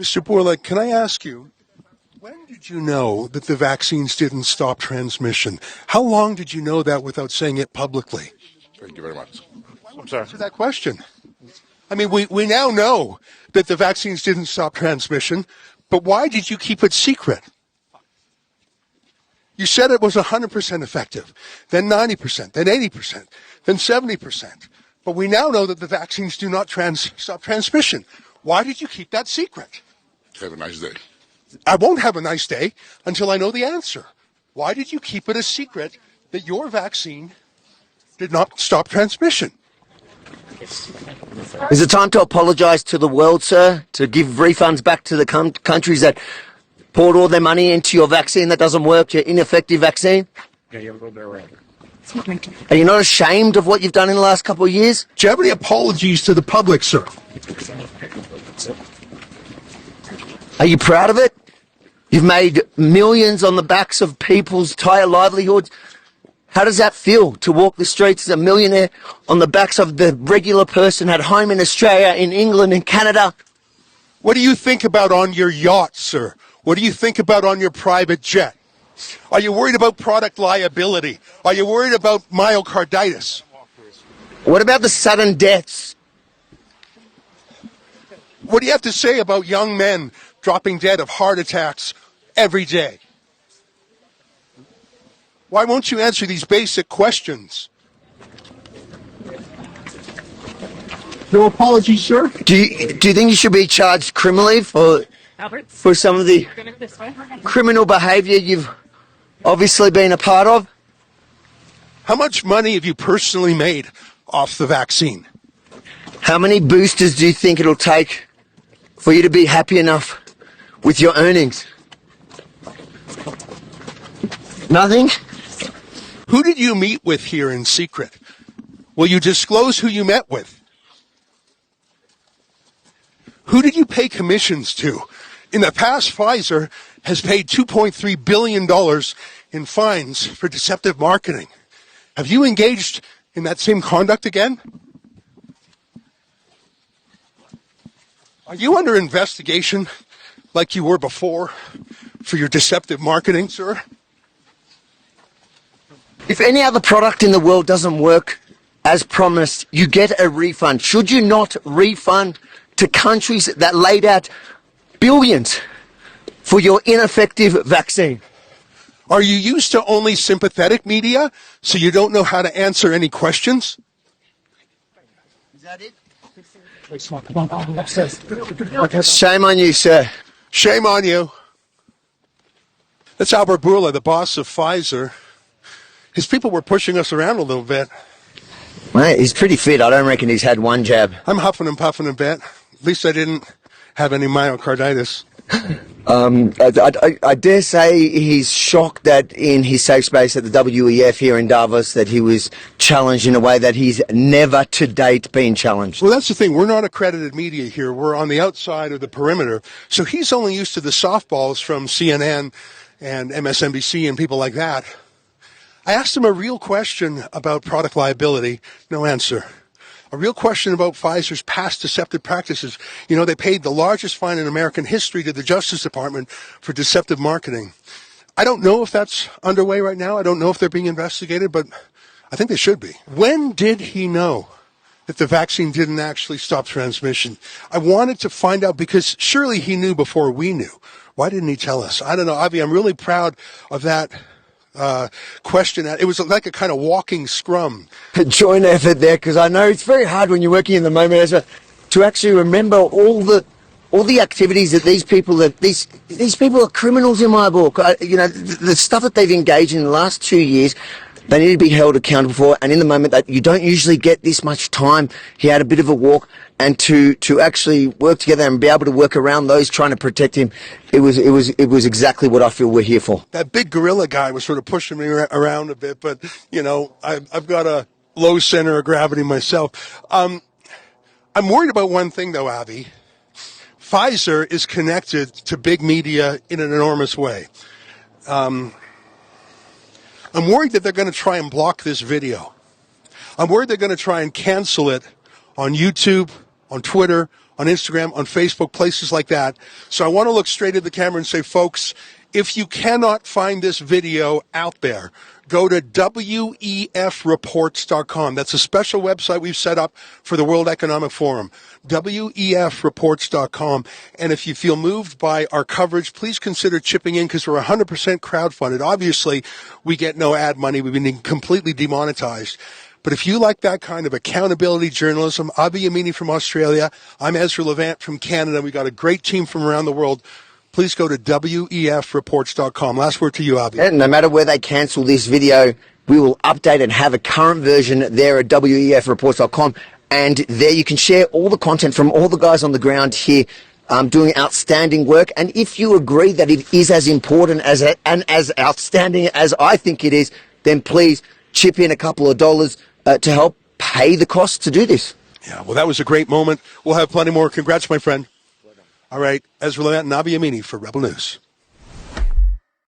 Mr. Bourla, can I ask you, when did you know that the vaccines didn't stop transmission? How long did you know that without saying it publicly? Thank you very much. I'm sorry. Answer that question. I mean, we now know that the vaccines didn't stop transmission, but why did you keep it secret? You said it was 100% effective, then 90%, then 80%, then 70%. But we now know that the vaccines do not stop transmission. Why did you keep that secret? Have a nice day. I won't have a nice day until I know the answer. Why did you keep it a secret that your vaccine did not stop transmission? Is it time to apologise to the world, sir? To give refunds back to the countries that poured all their money into your vaccine that doesn't work, your ineffective vaccine? Are you not ashamed of what you've done in the last couple of years? Do you have any apologies to the public, sir? Are you proud of it? You've made millions on the backs of people's entire livelihoods. How does that feel to walk the streets as a millionaire on the backs of the regular person at home in Australia, in England, in Canada? What do you think about on your yacht, sir? What do you think about on your private jet? Are you worried about product liability? Are you worried about myocarditis? What about the sudden deaths? What do you have to say about young men dropping dead of heart attacks every day? Why won't you answer these basic questions? No apologies, sir. Do you think you should be charged criminally for some of the criminal behaviour you've obviously been a part of? How much money have you personally made off the vaccine? How many boosters do you think it'll take for you to be happy enough with your earnings? Nothing? Who did you meet with here in secret? Will you disclose who you met with? Who did you pay commissions to? In the past, Pfizer has paid $2.3 billion in fines for deceptive marketing. Have you engaged in that same conduct again? Are you under investigation like you were before for your deceptive marketing, sir? If any other product in the world doesn't work as promised, you get a refund. Should you not refund to countries that laid out billions for your ineffective vaccine? Are you used to only sympathetic media, so you don't know how to answer any questions? Is that it? Shame on you, sir. Shame on you. That's Albert Bourla, the boss of Pfizer. His people were pushing us around a little bit. Mate, he's pretty fit. I don't reckon he's had one jab. I'm huffing and puffing a bit. At least I didn't have any myocarditis. I dare say he's shocked that in his safe space at the WEF here in Davos that he was challenged in a way that he's never to date been challenged. Well, that's the thing. We're not accredited media here. We're on the outside of the perimeter. So he's only used to the softballs from CNN and MSNBC and people like that. I asked him a real question about product liability. No answer. A real question about Pfizer's past deceptive practices. You know, they paid the largest fine in American history to the Justice Department for deceptive marketing. I don't know if that's underway right now. I don't know if they're being investigated, but I think they should be. When did he know that the vaccine didn't actually stop transmission? I wanted to find out because surely he knew before we knew. Why didn't he tell us? I don't know. Avi, I'm really proud of that question. It was like a kind of walking scrum. A joint effort there, because I know it's very hard when you're working in the moment as well, to actually remember all the activities that these people are criminals in my book. The stuff that they've engaged in the last 2 years, they need to be held accountable for. And in the moment that you don't usually get this much time, he had a bit of a walk, and to actually work together and be able to work around those trying to protect him, it was exactly what I feel we're here for. That big gorilla guy was sort of pushing me around a bit, but you know, I've got a low center of gravity myself. I'm worried about one thing though, Avi. Pfizer is connected to big media in an enormous way. I'm worried that they're going to try and block this video. I'm worried they're going to try and cancel it on YouTube, on Twitter, on Instagram, on Facebook, places like that. So I want to look straight at the camera and say, folks, if you cannot find this video out there, go to wefreports.com. That's a special website we've set up for the World Economic Forum, wefreports.com. And if you feel moved by our coverage, please consider chipping in because we're 100% crowdfunded. Obviously, we get no ad money. We've been completely demonetized. But if you like that kind of accountability journalism, Avi Yamini from Australia, I'm Ezra Levant from Canada. We got a great team from around the world. Please go to wefreports.com. Last word to you, Avi. And no matter where they cancel this video, we will update and have a current version there at wefreports.com. And there you can share all the content from all the guys on the ground here doing outstanding work. And if you agree that it is as important and as outstanding as I think it is, then please chip in a couple of dollars to help pay the cost to do this. Yeah, well, that was a great moment. We'll have plenty more. Congrats, my friend. All right, Ezra Levant and Avi Yamini for Rebel News.